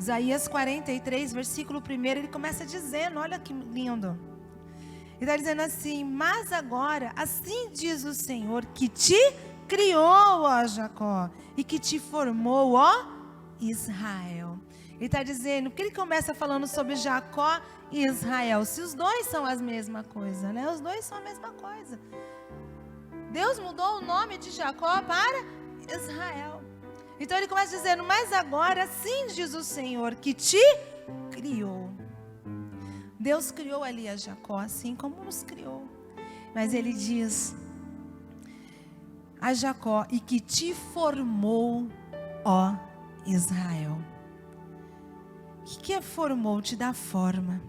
Isaías 43, versículo 1, ele começa dizendo, olha que lindo. Ele está dizendo assim: mas agora, assim diz o Senhor, que te criou, ó Jacó, e que te formou, ó Israel. Ele está dizendo, porque ele começa falando sobre Jacó e Israel, se os dois são a mesma coisa, né? Os dois são a mesma coisa. Deus mudou o nome de Jacó para Israel. Então ele começa dizendo, mas agora, assim diz o Senhor, que te criou. Deus criou ali a Jacó, assim como nos criou. Mas ele diz a Jacó, e que te formou, ó Israel. O que é formou? Te dá forma.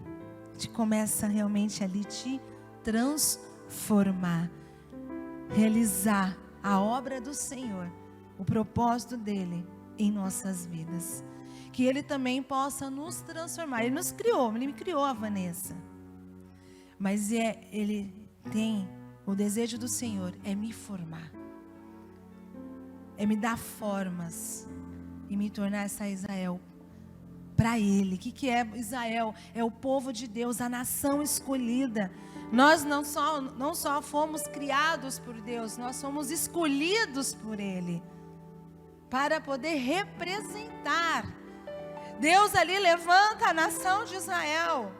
Te começa realmente ali te transformar. Realizar a obra do Senhor, o propósito dele em nossas vidas. Que ele também possa nos transformar. Ele nos criou, ele me criou, a Vanessa. Mas ele tem o desejo do Senhor, é me formar. É me dar formas e me tornar essa Israel para ele. O que é Israel? É o povo de Deus, a nação escolhida. Nós não só fomos criados por Deus, nós somos escolhidos por ele para poder representar. Deus ali levanta a nação de Israel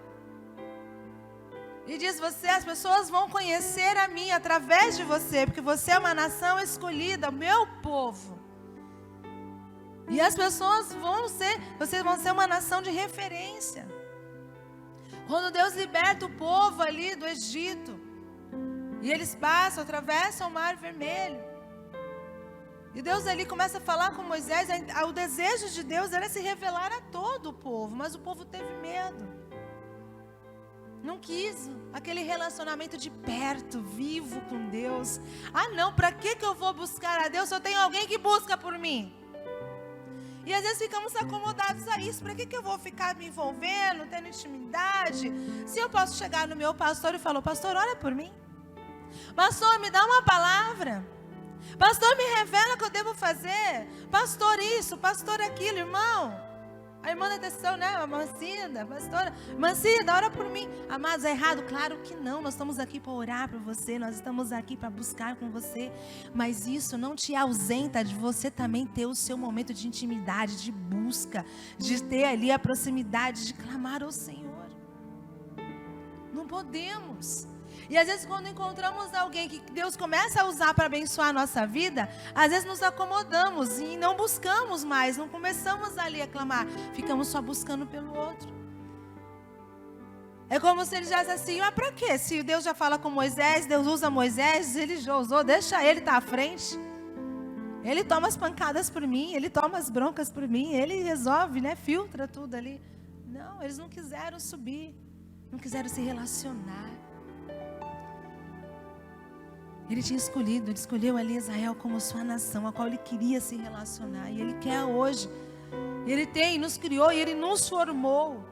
e diz, as pessoas vão conhecer a mim através de você, porque você é uma nação escolhida, meu povo. E as pessoas vocês vão ser uma nação de referência. Quando Deus liberta o povo ali do Egito, e eles atravessam o Mar Vermelho, e Deus ali começa a falar com Moisés, o desejo de Deus era se revelar a todo o povo, mas o povo teve medo. Não quis aquele relacionamento de perto, vivo com Deus. Ah não, para que eu vou buscar a Deus se eu tenho alguém que busca por mim? E às vezes ficamos acomodados a isso. Para que eu vou ficar me envolvendo, tendo intimidade? Se eu posso chegar no meu pastor e falar, pastor, ora por mim. Pastor, me dá uma palavra. Pastor, me revela o que eu devo fazer. Pastor isso, pastor aquilo, irmão. A irmã da atenção, né? A Mancida, pastora. Mancida, ora por mim. Amados, é errado? Claro que não. Nós estamos aqui para orar por você. Nós estamos aqui para buscar com você. Mas isso não te ausenta de você também ter o seu momento de intimidade, de busca, de ter ali a proximidade, de clamar ao Senhor. Não podemos. E às vezes quando encontramos alguém que Deus começa a usar para abençoar a nossa vida, às vezes nos acomodamos e não buscamos mais, não começamos ali a clamar, ficamos só buscando pelo outro. É como se ele já dissesse assim, mas para quê? Se Deus já fala com Moisés, Deus usa Moisés, ele já usou, deixa ele estar à frente. Ele toma as pancadas por mim, ele toma as broncas por mim, ele resolve, né? Filtra tudo ali. Não, eles não quiseram subir, não quiseram se relacionar. Ele tinha escolhido, ele escolheu ali Israel como sua nação, a qual ele queria se relacionar. E ele quer hoje. Ele nos criou e ele nos formou.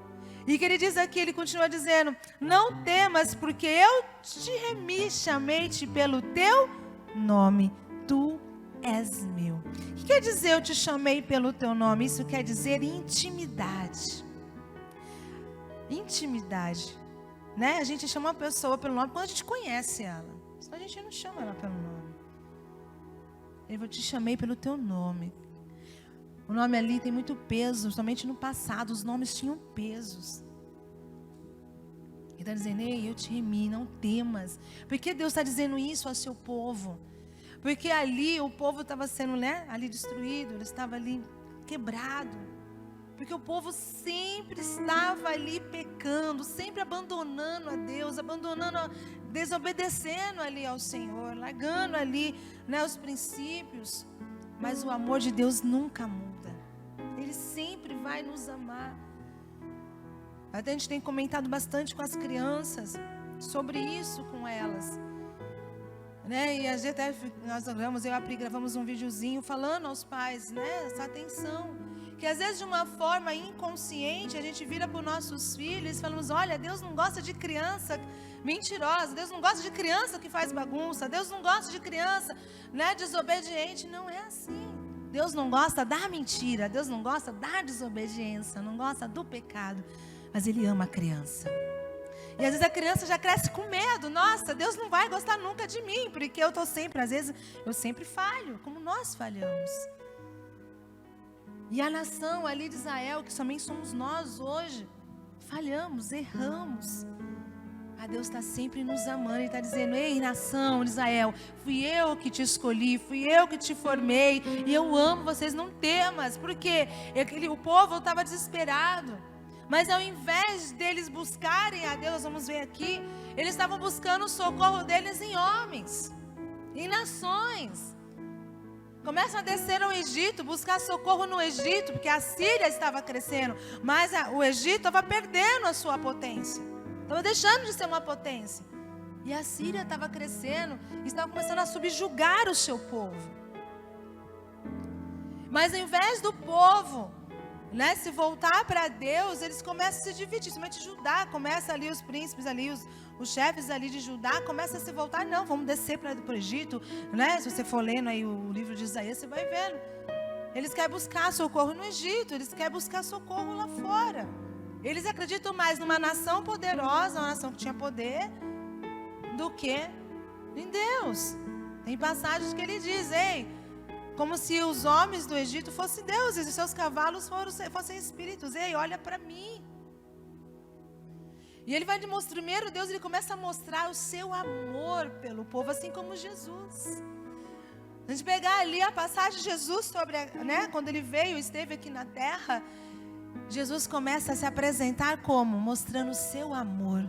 E que ele diz aqui, ele continua dizendo, não temas, porque eu te remi, chamei-te pelo teu nome. Tu és meu. O que quer dizer eu te chamei pelo teu nome? Isso quer dizer intimidade. Intimidade. Né? A gente chama uma pessoa pelo nome quando a gente conhece ela. Senão a gente não chama ela pelo nome. Eu te chamei pelo teu nome. O nome ali tem muito peso. Somente no passado os nomes tinham pesos. Ele está dizendo, ei, eu te remi, não temas. Por que Deus está dizendo isso ao seu povo? Porque ali o povo estava sendo, né, ali destruído. Ele estava ali quebrado. Porque o povo sempre estava ali pecando, sempre abandonando a Deus, desobedecendo ali ao Senhor, largando ali, né, os princípios. Mas o amor de Deus nunca muda. Ele sempre vai nos amar. Até a gente tem comentado bastante com as crianças sobre isso com elas. Né? E às vezes até eu e a Pri gravamos um videozinho falando aos pais, né, essa atenção. Que às vezes de uma forma inconsciente a gente vira para os nossos filhos e falamos, olha, Deus não gosta de criança mentirosa, Deus não gosta de criança que faz bagunça, Deus não gosta de criança, né, desobediente. Não é assim. Deus não gosta da mentira, Deus não gosta da desobediência, não gosta do pecado, mas Ele ama a criança. E às vezes a criança já cresce com medo. Nossa, Deus não vai gostar nunca de mim, porque eu estou sempre, às vezes, eu sempre falho, como nós falhamos. E a nação ali de Israel, que somente somos nós hoje, falhamos, erramos. Deus está sempre nos amando, Ele está dizendo: ei, nação de Israel, fui eu que te escolhi, fui eu que te formei, e eu amo vocês, não temas. Porque o povo estava desesperado, mas ao invés deles buscarem a Deus, vamos ver aqui, eles estavam buscando o socorro deles em homens, em nações. Começam a descer ao Egito, buscar socorro no Egito, porque a Síria estava crescendo, mas o Egito estava perdendo a sua potência. Estava deixando de ser uma potência. E a Síria estava crescendo e estava começando a subjugar o seu povo. Mas ao invés do povo, se voltar para Deus, eles começam a se dividir. Principalmente Judá, começa ali os príncipes, ali os chefes ali de Judá, começam a se voltar. Não, vamos descer para o Egito. Se você for lendo aí o livro de Isaías, você vai vendo. Eles querem buscar socorro no Egito, eles querem buscar socorro lá fora. Eles acreditam mais numa nação poderosa, uma nação que tinha poder, do que em Deus. Tem passagens que ele diz: ei, como se os homens do Egito fossem deuses e seus cavalos fossem espíritos. Ei, olha para mim. E ele vai demonstrar, primeiro Deus, ele começa a mostrar o seu amor pelo povo, assim como Jesus. A gente pegar ali a passagem de Jesus sobre, quando ele veio, esteve aqui na terra, Jesus começa a se apresentar como? Mostrando o seu amor.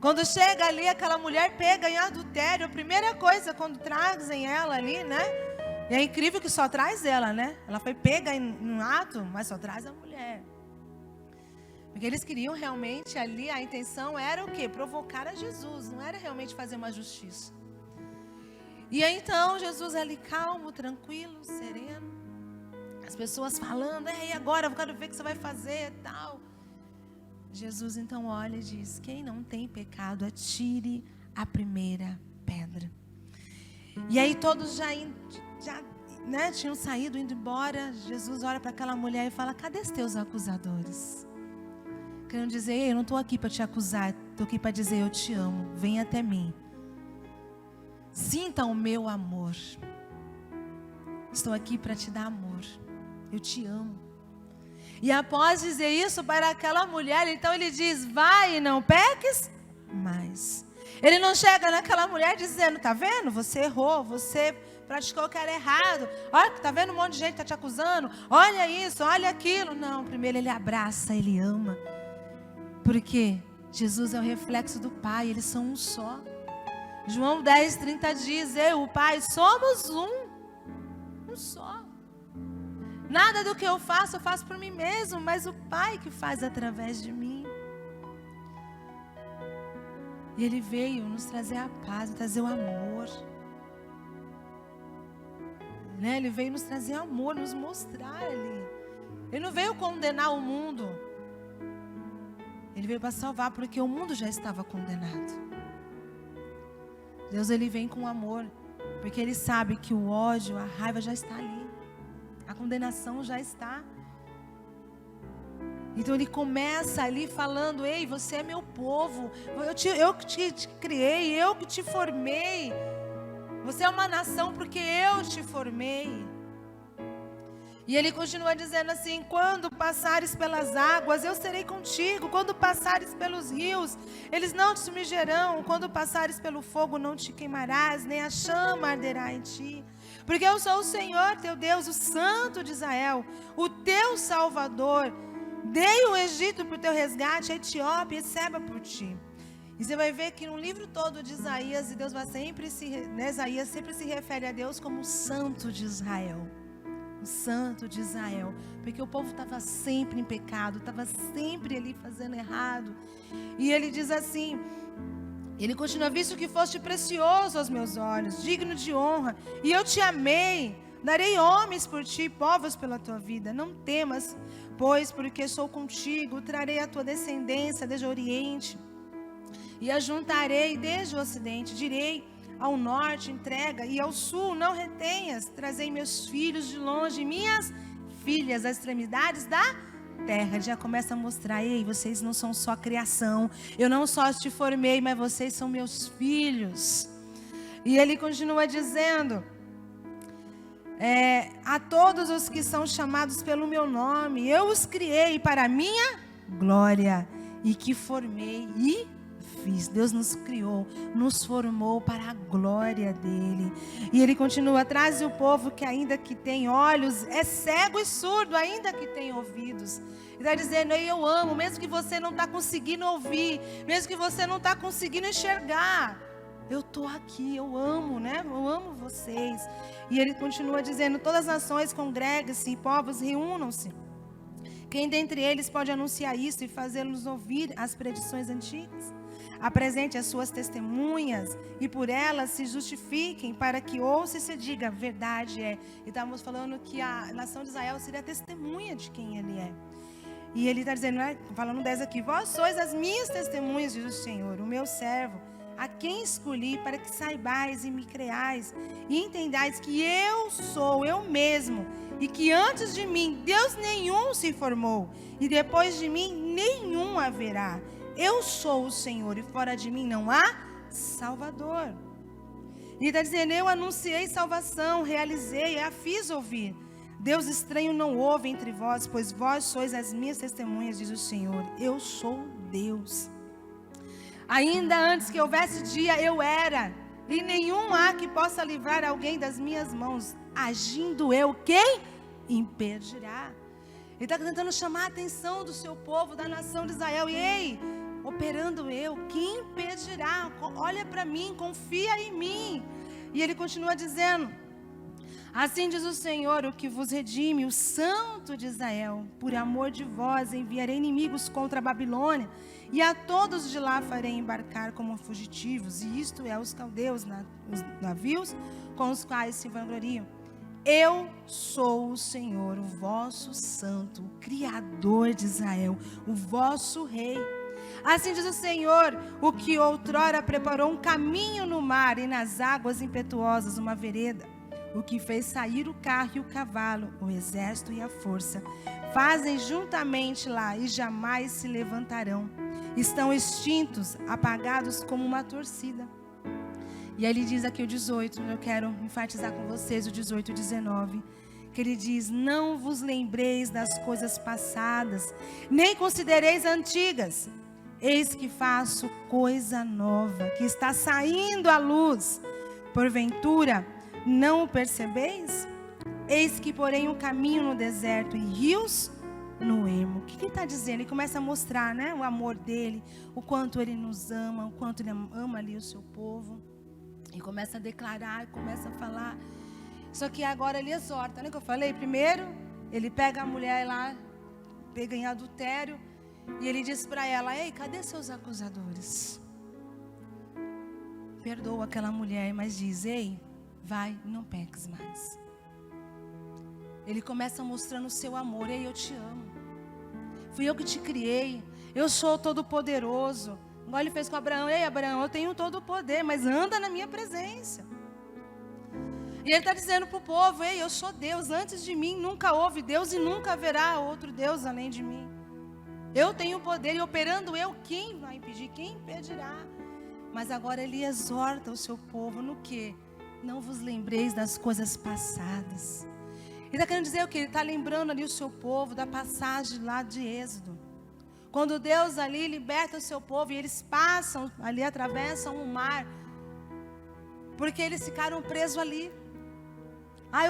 Quando chega ali, aquela mulher pega em adultério, a primeira coisa, quando trazem ela ali, e é incrível que só traz ela, ela foi pega em ato, mas só traz a mulher. Porque eles queriam realmente ali, a intenção era o quê? Provocar a Jesus, não era realmente fazer uma justiça. E aí então, Jesus ali calmo, tranquilo, sereno. As pessoas falando: ei, agora eu quero ver o que você vai fazer e tal. Jesus então olha e diz: quem não tem pecado, atire a primeira pedra. E aí todos já tinham saído, indo embora. Jesus olha para aquela mulher e fala: cadê os teus acusadores? Querendo dizer: ei, eu não estou aqui para te acusar, estou aqui para dizer: eu te amo, vem até mim. Sinta o meu amor. Estou aqui para te dar amor. Eu te amo. E após dizer isso para aquela mulher, então ele diz: vai e não peques mais. Ele não chega naquela mulher dizendo: tá vendo? Você errou, você praticou o que era errado. Olha, tá vendo um monte de gente que está te acusando? Olha isso, olha aquilo. Não, primeiro ele abraça, ele ama. Porque Jesus é o reflexo do Pai, eles são um só. João 10:30 diz: eu e o Pai somos um só. Nada do que eu faço por mim mesmo, mas o Pai que faz através de mim. E Ele veio nos trazer a paz, trazer o amor. Ele veio nos trazer amor, nos mostrar ali. Ele não veio condenar o mundo. Ele veio para salvar, porque o mundo já estava condenado. Deus, Ele vem com amor, porque Ele sabe que o ódio, a raiva já está ali. A condenação já está. Então Ele começa ali falando: ei, você é meu povo, eu que te criei, eu que te formei. Você é uma nação porque eu te formei. E Ele continua dizendo assim: quando passares pelas águas, eu serei contigo. Quando passares pelos rios, eles não te submergerão. Quando passares pelo fogo, não te queimarás, nem a chama arderá em ti. Porque eu sou o Senhor, teu Deus, o Santo de Israel, o teu Salvador. Dei o Egito para o teu resgate, a Etiópia e Seba por ti. E você vai ver que no livro todo de Isaías, e Deus vai sempre Isaías sempre se refere a Deus como o Santo de Israel. O Santo de Israel. Porque o povo estava sempre em pecado, estava sempre ali fazendo errado. E ele diz assim... Ele continua: visto que foste precioso aos meus olhos, digno de honra, e eu te amei, darei homens por ti, povos pela tua vida. Não temas, pois, porque sou contigo, trarei a tua descendência desde o oriente, e a juntarei desde o ocidente. Direi ao norte entrega, e ao sul não retenhas. Trazei meus filhos de longe, minhas filhas, às extremidades da terra. Ele já começa a mostrar: ei, vocês não são só criação, eu não só te formei, mas vocês são meus filhos. E ele continua dizendo: a todos os que são chamados pelo meu nome, eu os criei para a minha glória, e que formei e fiz. Deus nos criou, nos formou para a glória dele. E ele continua: traze o povo que ainda que tem olhos, é cego e surdo, ainda que tem ouvidos. Ele está dizendo: eu amo, mesmo que você não está conseguindo ouvir, mesmo que você não está conseguindo enxergar, eu estou aqui, eu amo, né? Eu amo vocês. E ele continua dizendo: todas as nações congreguem-se e povos reúnam-se. Quem dentre eles pode anunciar isso e fazê-los ouvir as predições antigas? Apresente as suas testemunhas e por elas se justifiquem, para que ouça e se diga: verdade é. E estávamos falando que a nação de Israel seria testemunha de quem ele é. E ele está dizendo, falando 10 aqui: vós sois as minhas testemunhas, diz o Senhor, o meu servo, a quem escolhi para que saibais e me creais e entendais que eu sou eu mesmo, e que antes de mim Deus nenhum se formou, e depois de mim nenhum haverá. Eu sou o Senhor, e fora de mim não há Salvador. E está dizendo: eu anunciei salvação, realizei, a fiz ouvir. Deus estranho não houve entre vós, pois vós sois as minhas testemunhas, diz o Senhor. Eu sou Deus. Ainda antes que houvesse dia, eu era, e nenhum há que possa livrar alguém das minhas mãos. Agindo eu, quem impedirá? Ele está tentando chamar a atenção do seu povo, da nação de Israel. E ei, operando eu, quem impedirá? Olha para mim, confia em mim. E ele continua dizendo: assim diz o Senhor, o que vos redime, o Santo de Israel: por amor de vós enviarei inimigos contra a Babilônia, e a todos de lá farei embarcar como fugitivos, e isto é, os caldeus, os navios com os quais se vangloriam. Eu sou o Senhor, o vosso santo, o Criador de Israel, o vosso rei. Assim diz o Senhor, o que outrora preparou um caminho no mar e nas águas impetuosas uma vereda, o que fez sair o carro e o cavalo, o exército e a força, fazem juntamente lá e jamais se levantarão. Estão extintos, apagados como uma torcida. E aí ele diz aqui o 18, eu quero enfatizar com vocês o 18 e 19, que ele diz: não vos lembreis das coisas passadas, nem considereis antigas. Eis que faço coisa nova, que está saindo à luz. Porventura, não o percebeis? Eis que porém um caminho no deserto e rios no ermo. O que ele está dizendo? Ele começa a mostrar, né, o amor dele, o quanto ele nos ama, o quanto ele ama ali o seu povo. E começa a declarar, começa a falar. Só que agora ele exorta, né, que eu falei? Primeiro, ele pega a mulher lá, pega em adultério, e ele diz para ela: ei, cadê seus acusadores? Perdoa aquela mulher, mas diz: ei, vai, não peques mais. Ele começa mostrando o seu amor: ei, eu te amo, fui eu que te criei, eu sou todo poderoso. Igual ele fez com Abraão: ei, Abraão, eu tenho todo o poder, mas anda na minha presença. E ele está dizendo para o povo: ei, eu sou Deus, antes de mim nunca houve Deus e nunca haverá outro Deus além de mim. Eu tenho o poder, e operando eu, quem vai impedir? Quem impedirá? Mas agora ele exorta o seu povo no que? Não vos lembreis das coisas passadas. Ele está querendo dizer o que? Ele está lembrando ali o seu povo da passagem lá de Êxodo. Quando Deus ali liberta o seu povo e eles passam ali, atravessam o mar, porque eles ficaram presos ali.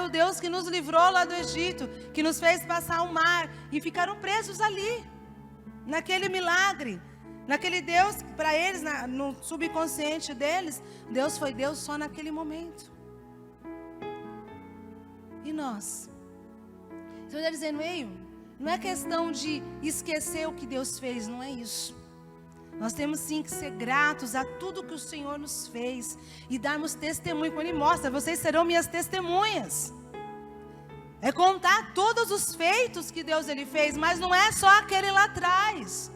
O Deus que nos livrou lá do Egito, que nos fez passar o mar, e ficaram presos ali, naquele milagre, naquele Deus, para eles, no subconsciente deles, Deus foi Deus só naquele momento. E nós? Então ele está dizendo: ei, não é questão de esquecer o que Deus fez, não é isso. Nós temos sim que ser gratos a tudo que o Senhor nos fez e darmos testemunho. Quando Ele mostra: vocês serão minhas testemunhas. É contar todos os feitos que Deus Ele fez, mas não é só aquele lá atrás.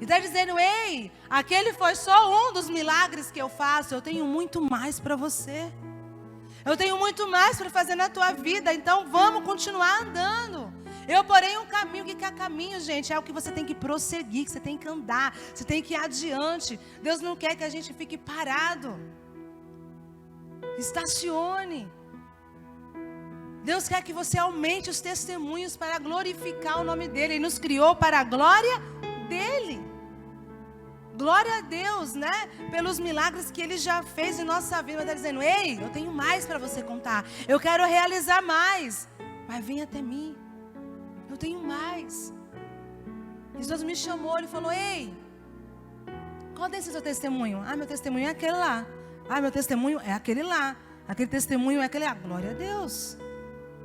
E está dizendo, ei, aquele foi só um dos milagres que eu faço. Eu tenho muito mais para você. Eu tenho muito mais para fazer na tua vida. Então vamos continuar andando. Eu porei um caminho. O que é caminho, gente? É o que você tem que prosseguir, que você tem que andar. Você tem que ir adiante. Deus não quer que a gente fique parado. Estacione. Deus quer que você aumente os testemunhos para glorificar o nome dEle. Ele nos criou para a glória dEle. Glória a Deus, né? Pelos milagres que Ele já fez em nossa vida. Ele está dizendo, ei, eu tenho mais para você contar. Eu quero realizar mais. Mas vem até mim. Eu tenho mais. Jesus me chamou, Ele falou, ei, qual desse é o seu testemunho? Ah, meu testemunho é aquele lá. Ah, meu testemunho é aquele lá. Aquele testemunho é aquele lá. Glória a Deus.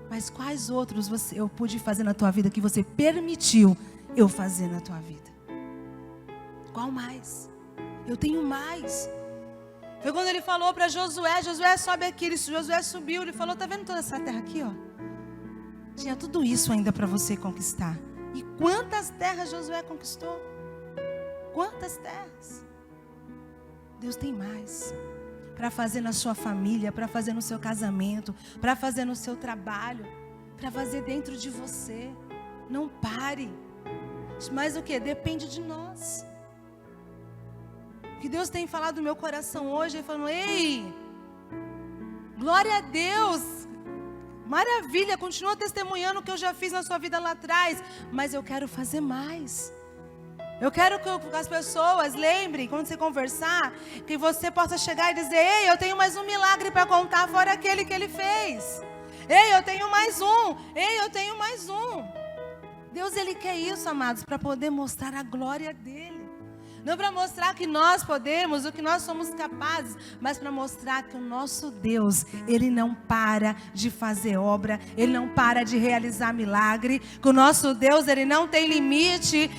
Mas quais outros eu pude fazer na tua vida que você permitiu eu fazer na tua vida? Qual mais? Eu tenho mais. Foi quando ele falou para Josué, Josué sobe aqui, Josué subiu, ele falou, tá vendo toda essa terra aqui, ó? Tinha tudo isso ainda para você conquistar. E quantas terras Josué conquistou? Quantas terras? Deus tem mais para fazer na sua família, para fazer no seu casamento, para fazer no seu trabalho, para fazer dentro de você. Não pare. Mas o que? Depende de nós. O que Deus tem falado no meu coração hoje, Ele falando, ei, glória a Deus, maravilha, continua testemunhando o que eu já fiz na sua vida lá atrás, mas eu quero fazer mais. Eu quero que as pessoas lembrem, quando você conversar, que você possa chegar e dizer, ei, eu tenho mais um milagre para contar fora aquele que Ele fez. Ei, eu tenho mais um. Ei, eu tenho mais um. Deus, Ele quer isso, amados, para poder mostrar a glória dEle. Não para mostrar que nós podemos, o que nós somos capazes, mas para mostrar que o nosso Deus, Ele não para de fazer obra, Ele não para de realizar milagre, que o nosso Deus, Ele não tem limite,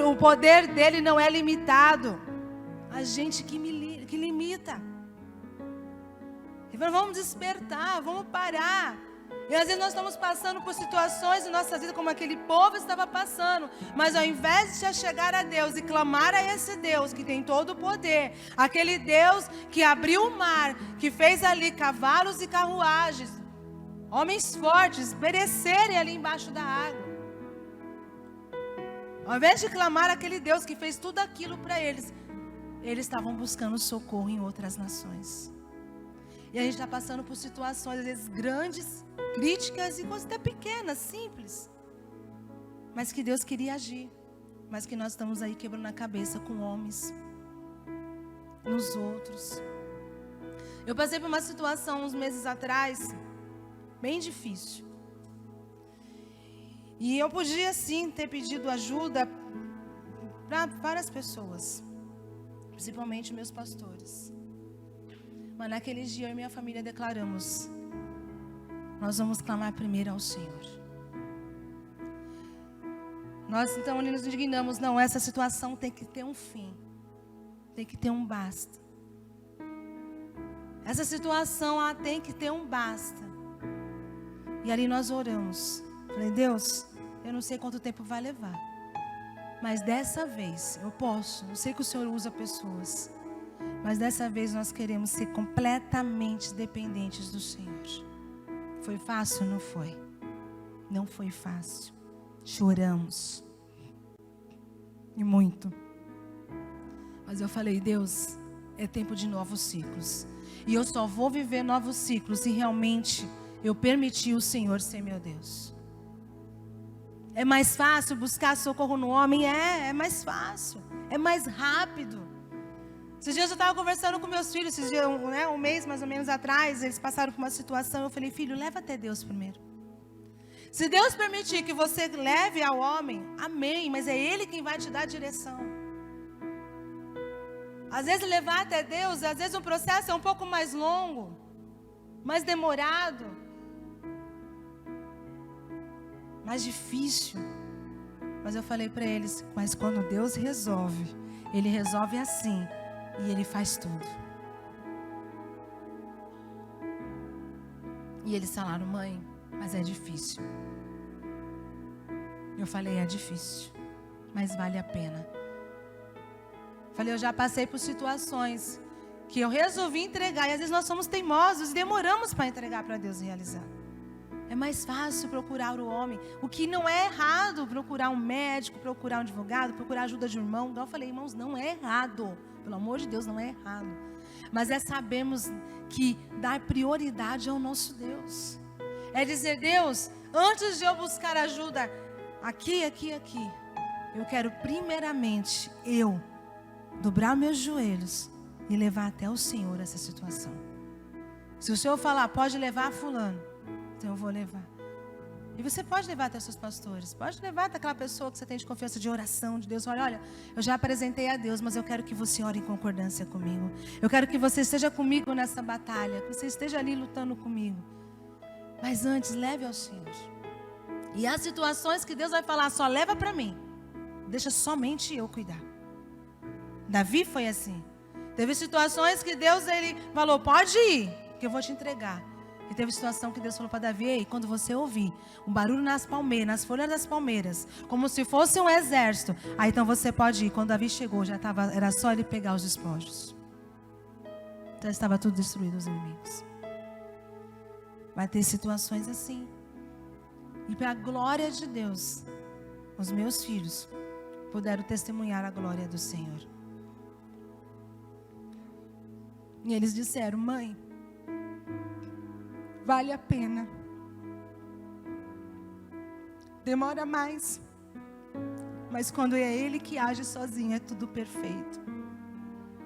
o poder dEle não é limitado. A gente que limita. Ele falou, vamos despertar, vamos parar. E às vezes nós estamos passando por situações em nossa vida como aquele povo estava passando. Mas ao invés de chegar a Deus e clamar a esse Deus que tem todo o poder, aquele Deus que abriu o mar, que fez ali cavalos e carruagens, homens fortes perecerem ali embaixo da água. Ao invés de clamar aquele Deus que fez tudo aquilo para eles, eles estavam buscando socorro em outras nações. E a gente está passando por situações, às vezes, grandes, críticas e coisas até pequenas, simples. Mas que Deus queria agir. Mas que nós estamos aí quebrando a cabeça com homens, nos outros. Eu passei por uma situação uns meses atrás, bem difícil. E eu podia, sim, ter pedido ajuda para várias pessoas. Principalmente meus pastores. Mas naquele dia eu e minha família declaramos, nós vamos clamar primeiro ao Senhor. Nós então nos indignamos, não, essa situação tem que ter um fim. Tem que ter um basta. Essa situação tem que ter um basta. E ali nós oramos. Falei, Deus, eu não sei quanto tempo vai levar. Mas dessa vez eu posso. Eu sei que o Senhor usa pessoas. Mas dessa vez nós queremos ser completamente dependentes do Senhor. Foi fácil? Não foi. Não foi fácil. Choramos. E muito. Mas eu falei, Deus, é tempo de novos ciclos. E eu só vou viver novos ciclos se realmente eu permitir o Senhor ser meu Deus. É mais fácil buscar socorro no homem? É mais fácil. É mais rápido. Esses dias eu estava conversando com meus filhos, esses dias, um mês mais ou menos atrás, eles passaram por uma situação, eu falei, filho, leva até Deus primeiro. Se Deus permitir que você leve ao homem, amém, mas é Ele quem vai te dar a direção. Às vezes levar até Deus, às vezes o processo é um pouco mais longo, mais demorado, mais difícil. Mas eu falei para eles, mas quando Deus resolve, Ele resolve assim. E Ele faz tudo. E eles falaram, mãe, mas é difícil. Eu falei, é difícil, mas vale a pena. Falei, eu já passei por situações que eu resolvi entregar. E às vezes nós somos teimosos e demoramos para entregar para Deus realizar. É mais fácil procurar o homem. O que não é errado, procurar um médico, procurar um advogado, procurar ajuda de um irmão. Igual eu falei, irmãos, não é errado. Pelo amor de Deus, não é errado. Mas é sabermos que dar prioridade ao nosso Deus. É dizer, Deus, antes de eu buscar ajuda aqui, eu quero primeiramente, dobrar meus joelhos e levar até o Senhor essa situação. Se o Senhor falar, pode levar fulano, então eu vou levar. E você pode levar até seus pastores, pode levar até aquela pessoa que você tem de confiança, de oração, de Deus. Olha, eu já apresentei a Deus, mas eu quero que você ore em concordância comigo. Eu quero que você esteja comigo nessa batalha, que você esteja ali lutando comigo. Mas antes, leve ao Senhor. E há situações que Deus vai falar, só leva para mim. Deixa somente eu cuidar. Davi foi assim. Teve situações que Deus, ele falou, pode ir, que eu vou te entregar. E teve situação que Deus falou para Davi, ei, quando você ouvir um barulho nas palmeiras, nas folhas das palmeiras, como se fosse um exército, aí então você pode ir. Quando Davi chegou, era só ele pegar os despojos. Já estava tudo destruído, os inimigos. Vai ter situações assim. E para a glória de Deus, os meus filhos puderam testemunhar a glória do Senhor. E eles disseram, mãe, vale a pena. Demora mais. Mas quando é Ele que age sozinho, é tudo perfeito.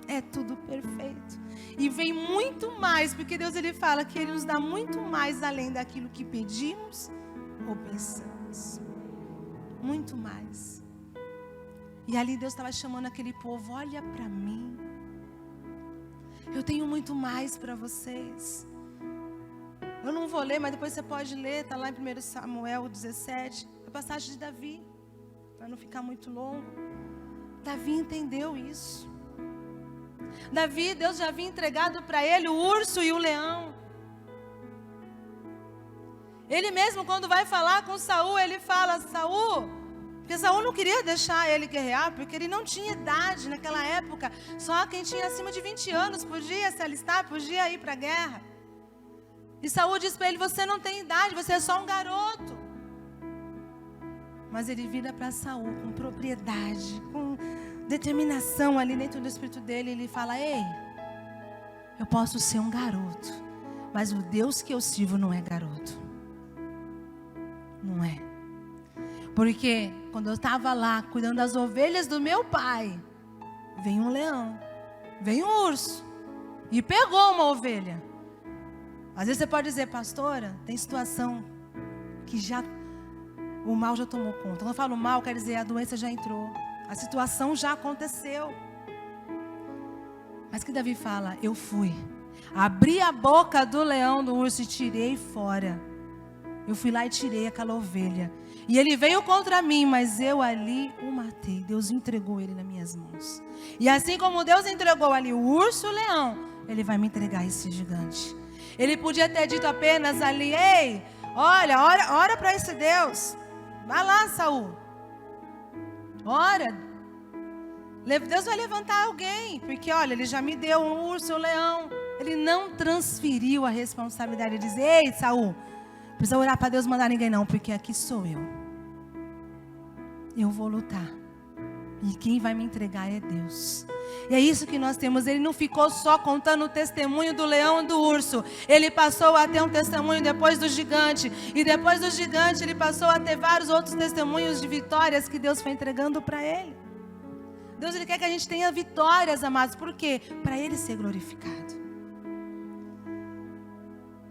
É tudo perfeito. E vem muito mais, porque Deus ele fala que Ele nos dá muito mais além daquilo que pedimos ou pensamos. Muito mais. E ali Deus estava chamando aquele povo, olha para mim. Eu tenho muito mais para vocês. Eu não vou ler, mas depois você pode ler. Está lá em 1 Samuel 17. A passagem de Davi. Para não ficar muito longo. Davi entendeu isso. Davi, Deus já havia entregado para ele o urso e o leão. Ele mesmo, quando vai falar com Saul, ele fala, Saul... Porque Saul não queria deixar ele guerrear, porque ele não tinha idade naquela época. Só quem tinha acima de 20 anos podia se alistar, podia ir para a guerra. E Saul disse para ele, você não tem idade, você é só um garoto. Mas ele vira para Saul com propriedade, com determinação ali dentro do espírito dele. Ele fala, ei, eu posso ser um garoto, mas o Deus que eu sirvo não é garoto. Não é. Porque quando eu estava lá cuidando das ovelhas do meu pai, veio um leão, veio um urso e pegou uma ovelha. Às vezes você pode dizer, pastora, tem situação que o mal já tomou conta. Quando eu falo mal, quer dizer a doença já entrou, a situação já aconteceu. Mas que Davi fala, eu fui, abri a boca do leão, do urso e tirei fora. Eu fui lá e tirei aquela ovelha. E ele veio contra mim, mas eu ali o matei. Deus entregou ele nas minhas mãos. E assim como Deus entregou ali o urso e o leão, Ele vai me entregar esse gigante. Ele podia ter dito apenas ali, ei, ora para esse Deus. Vai lá, Saul. Ora. Deus vai levantar alguém. Porque olha, Ele já me deu um urso e um leão. Ele não transferiu a responsabilidade. Ele diz, ei, Saul, não precisa orar para Deus mandar ninguém não, porque aqui sou eu. Eu vou lutar. E quem vai me entregar é Deus. E é isso que nós temos. Ele não ficou só contando o testemunho do leão e do urso. Ele passou a ter um testemunho depois do gigante. E depois do gigante ele passou a ter vários outros testemunhos de vitórias que Deus foi entregando para ele. Deus ele quer que a gente tenha vitórias, amados. Por quê? Para Ele ser glorificado.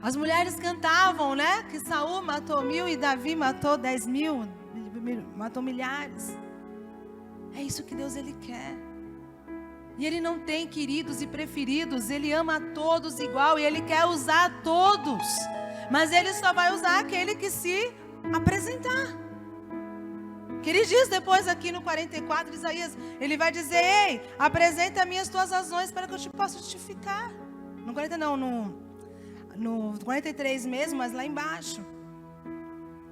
As mulheres cantavam, né? Que Saul matou 1000 e Davi matou 10.000. Matou milhares. É isso que Deus ele quer. E Ele não tem queridos e preferidos. Ele ama a todos igual. E Ele quer usar todos. Mas Ele só vai usar aquele que se apresentar. Que Ele diz depois aqui no 44 de Isaías. Ele vai dizer, ei, apresenta-me as tuas razões para que eu te possa justificar. No 40 não, no 43 mesmo, mas lá embaixo.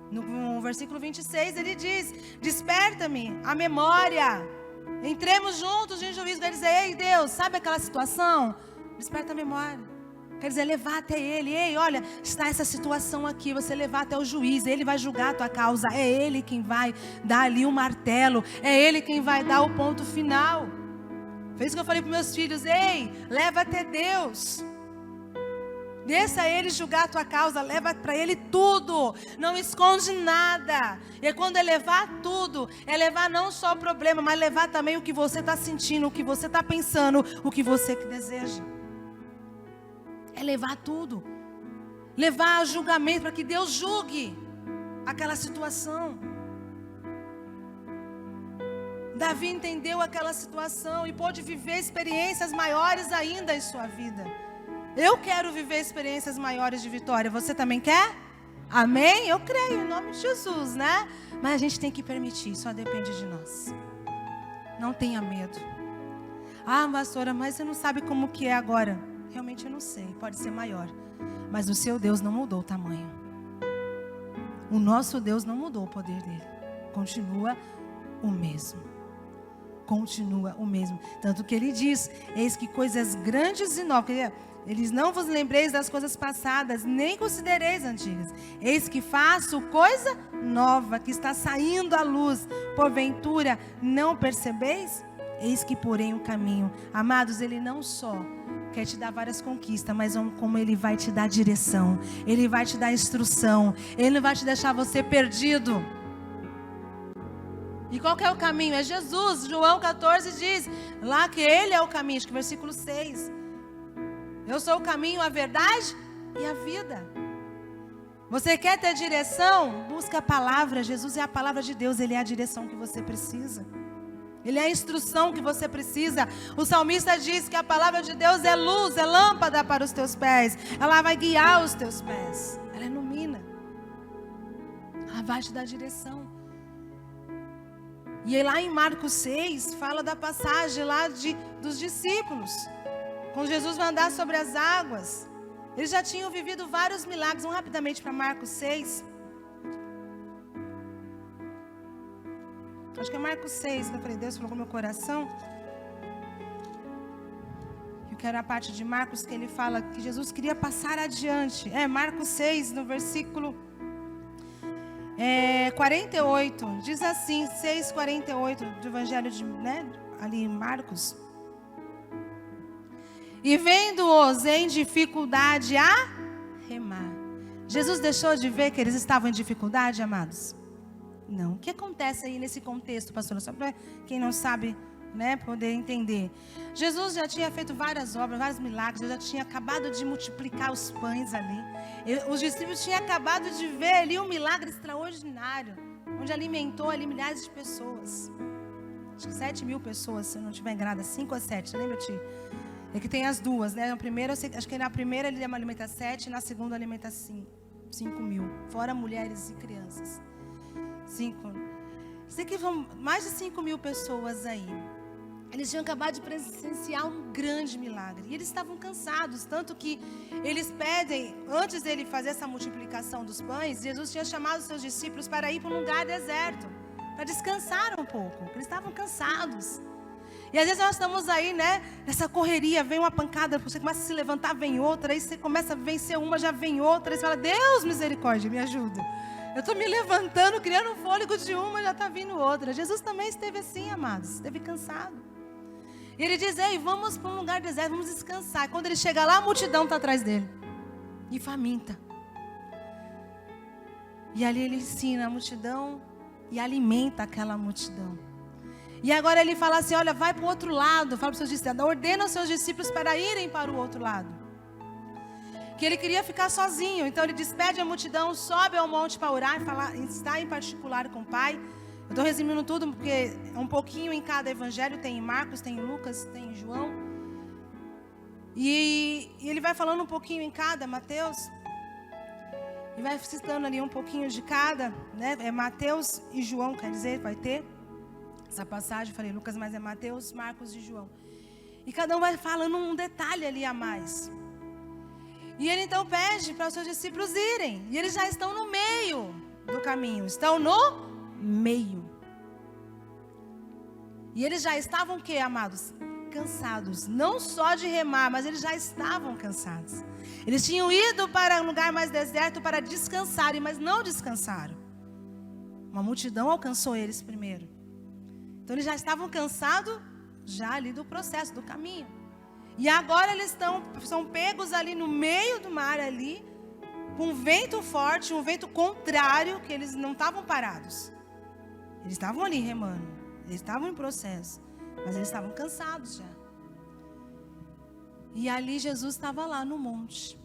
No versículo 26 ele diz, desperta-me a memória. Entremos juntos em juízo. Quer dizer, ei Deus, sabe aquela situação? Desperta a memória. Quer dizer, levar até Ele. Ei, olha, está essa situação aqui. Você levar até o juiz. Ele vai julgar a tua causa. É Ele quem vai dar ali o martelo. É Ele quem vai dar o ponto final. Foi isso que eu falei para meus filhos. Ei, leva até Deus. Deixa Ele julgar a tua causa. Leva para Ele tudo. Não esconde nada. E quando é levar tudo, é levar não só o problema, mas levar também o que você está sentindo, o que você está pensando, o que você deseja. É levar tudo. Levar a julgamento para que Deus julgue aquela situação. Davi entendeu aquela situação e pôde viver experiências maiores ainda em sua vida. Eu quero viver experiências maiores de vitória. Você também quer? Amém? Eu creio em nome de Jesus, né? Mas a gente tem que permitir, só depende de nós. Não tenha medo. Ah, pastora, mas você não sabe como que é agora. Realmente eu não sei, pode ser maior. Mas o seu Deus não mudou o tamanho. O nosso Deus não mudou o poder dele. Continua o mesmo. Continua o mesmo. Tanto que ele diz, eis que coisas grandes e novas. Eles não vos lembreis das coisas passadas, nem considereis antigas. Eis que faço coisa nova, que está saindo à luz. Porventura, não percebeis? Eis que porém o caminho. Amados, ele não só quer te dar várias conquistas, mas como ele vai te dar direção. Ele vai te dar instrução. Ele não vai te deixar você perdido. E qual que é o caminho? É Jesus. João 14 diz lá que ele é o caminho. Acho que versículo 6. Eu sou o caminho, a verdade e a vida. Você quer ter direção? Busca a palavra. Jesus é a palavra de Deus. Ele é a direção que você precisa. Ele é a instrução que você precisa. O salmista diz que a palavra de Deus é luz, é lâmpada para os teus pés. Ela vai guiar os teus pés. Ela ilumina. Ela vai te dar direção. E lá em Marcos 6, fala da passagem lá dos discípulos. Quando Jesus vai andar sobre as águas. Eles já tinham vivido vários milagres. Vamos rapidamente para Marcos 6. Acho que é Marcos 6, que eu falei, Deus colocou no meu coração. Eu quero a parte de Marcos que ele fala que Jesus queria passar adiante. Marcos 6, no versículo 48. Diz assim, 6:48 do Evangelho ali em Marcos. E vendo-os em dificuldade a remar. Jesus deixou de ver que eles estavam em dificuldade, amados? Não. O que acontece aí nesse contexto, pastora? Só para quem não sabe, poder entender. Jesus já tinha feito várias obras, vários milagres. Ele já tinha acabado de multiplicar os pães ali. Os discípulos tinham acabado de ver ali um milagre extraordinário, onde alimentou ali milhares de pessoas. Acho que 7.000 pessoas, se eu não estiver enganada, 5 ou 7, lembra-te? É que tem as duas, né? Na primeira, acho que na primeira ele alimenta 7, na segunda alimenta 5.000, fora mulheres e crianças. 5. Sei que vão mais de 5.000 pessoas aí. Eles tinham acabado de presenciar um grande milagre. E eles estavam cansados, tanto que eles pedem, antes dele fazer essa multiplicação dos pães, Jesus tinha chamado os seus discípulos para ir para um lugar deserto, para descansar um pouco. Eles estavam cansados. E às vezes nós estamos aí, nessa correria, vem uma pancada, você começa a se levantar, vem outra, aí você começa a vencer uma, já vem outra, aí você fala, Deus misericórdia, me ajuda. Eu estou me levantando, criando um fôlego de uma, já está vindo outra. Jesus também esteve assim, amados, esteve cansado. E ele diz, ei, vamos para um lugar deserto, vamos descansar. E quando ele chega lá, a multidão está atrás dele. E faminta. E ali ele ensina a multidão e alimenta aquela multidão. E agora ele fala assim, olha, vai para o outro lado, fala para os seus discípulos, ordena os seus discípulos para irem para o outro lado. Que ele queria ficar sozinho, então ele despede a multidão, sobe ao monte para orar e está em particular com o Pai. Eu estou resumindo tudo porque é um pouquinho em cada evangelho, tem em Marcos, tem em Lucas, tem em João. E ele vai falando um pouquinho em cada, Mateus, e vai citando ali um pouquinho de cada, é Mateus e João, quer dizer, vai ter essa passagem, falei Lucas, mas é Mateus, Marcos e João. E cada um vai falando um detalhe ali a mais. E ele então pede para os seus discípulos irem. E eles já estão no meio do caminho. Estão no meio. E eles já estavam o quê, amados? Cansados. Não só de remar, mas eles já estavam cansados. Eles tinham ido para um lugar mais deserto para descansarem, mas não descansaram. Uma multidão alcançou eles primeiro. Então eles já estavam cansados, já ali do processo, do caminho. E agora eles são pegos ali no meio do mar ali, com um vento forte, um vento contrário, que eles não estavam parados. Eles estavam ali remando, eles estavam em processo, mas eles estavam cansados já. E ali Jesus estava lá no monte.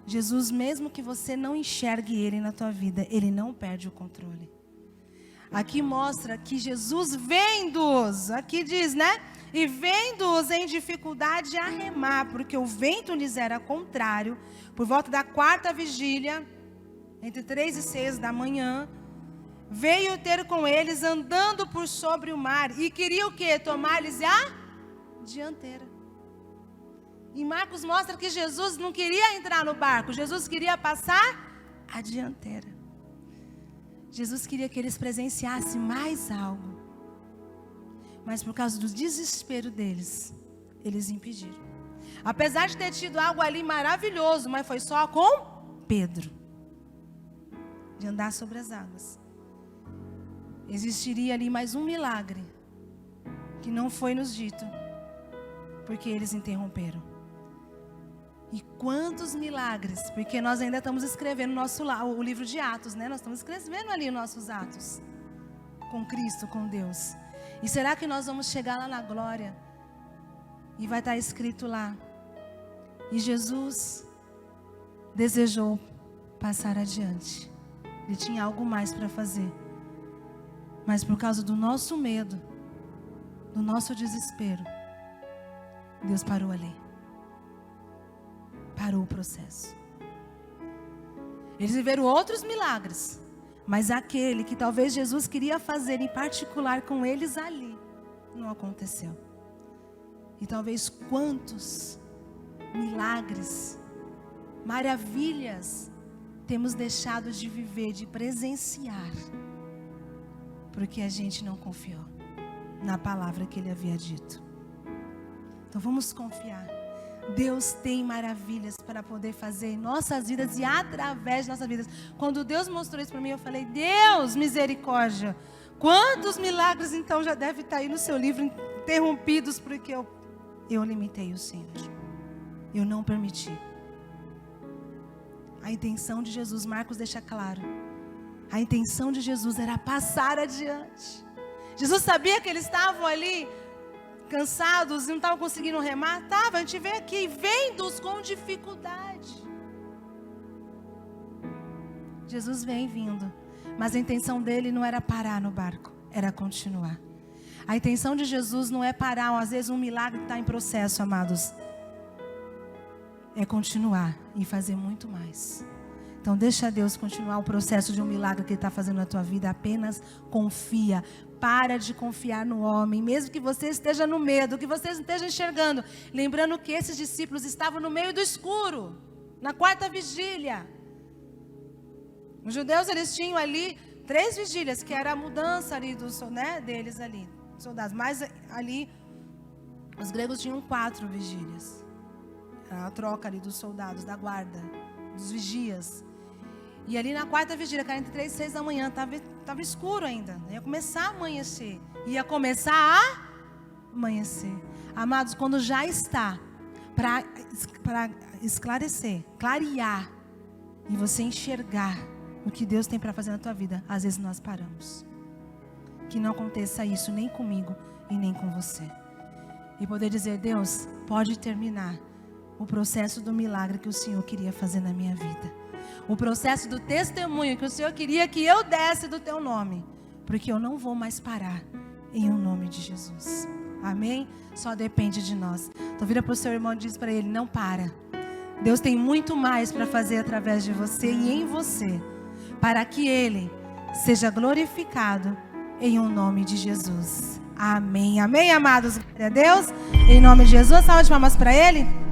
Jesus, mesmo que você não enxergue Ele na tua vida, Ele não perde o controle. Aqui mostra que Jesus vendo-os, aqui diz, né? E vendo-os em dificuldade a remar, porque o vento lhes era contrário, por volta da 4ª vigília, entre 3 e 6 da manhã, veio ter com eles andando por sobre o mar, e queria o quê? Tomar-lhes a dianteira. E Marcos mostra que Jesus não queria entrar no barco, Jesus queria passar a dianteira. Jesus queria que eles presenciassem mais algo. Mas por causa do desespero deles, eles impediram. Apesar de ter tido algo ali maravilhoso, mas foi só com Pedro. De andar sobre as águas. Existiria ali mais um milagre, que não foi nos dito, porque eles interromperam. E quantos milagres, porque nós ainda estamos escrevendo o livro de Atos, né? Nós estamos escrevendo ali os nossos atos, com Cristo, com Deus. E será que nós vamos chegar lá na glória, e vai estar escrito lá, e Jesus desejou passar adiante. Ele tinha algo mais para fazer. Mas por causa do nosso medo, do nosso desespero, Deus parou ali. Parou o processo. Eles viveram outros milagres, mas aquele que talvez Jesus queria fazer em particular com eles ali, não aconteceu. E talvez quantos milagres, maravilhas temos deixado de viver, de presenciar, porque a gente não confiou na palavra que Ele havia dito. Então vamos confiar. Deus tem maravilhas para poder fazer em nossas vidas e através de nossas vidas. Quando Deus mostrou isso para mim, eu falei, Deus, misericórdia. Quantos milagres então já deve estar aí no seu livro interrompidos porque eu limitei o Senhor. Eu não permiti. A intenção de Jesus, Marcos deixa claro. A intenção de Jesus era passar adiante. Jesus sabia que eles estavam ali cansados e não estavam conseguindo remar? Estava, a gente vê aqui, vendo-os com dificuldade. Jesus vem vindo, mas a intenção dele não era parar no barco, era continuar. A intenção de Jesus não é parar, às vezes um milagre está em processo, amados. É continuar e fazer muito mais. Então deixa Deus continuar o processo de um milagre que Ele está fazendo na tua vida. Apenas confia. Para de confiar no homem, mesmo que você esteja no medo, que você esteja enxergando. Lembrando que esses discípulos estavam no meio do escuro, na 4ª vigília. Os judeus, eles tinham ali 3 vigílias, que era a mudança ali deles ali, soldados. Mas ali, os gregos tinham 4 vigílias. Era a troca ali dos soldados, da guarda, dos vigias. E ali na 4ª vigília, que era entre 3 e 6 da manhã, estava escuro ainda. Ia começar a amanhecer. Ia começar a amanhecer. Amados, quando já está para esclarecer, clarear, e você enxergar o que Deus tem para fazer na tua vida, às vezes nós paramos. Que não aconteça isso nem comigo e nem com você. E poder dizer, Deus, pode terminar o processo do milagre que o Senhor queria fazer na minha vida. O processo do testemunho que o Senhor queria que eu desse do teu nome. Porque eu não vou mais parar em o nome de Jesus. Amém? Só depende de nós. Então vira para o seu irmão e diz para ele, não para. Deus tem muito mais para fazer através de você e em você. Para que Ele seja glorificado em o nome de Jesus. Amém. Amém, amados. Glória a Deus. Em nome de Jesus, salve de palmas para Ele.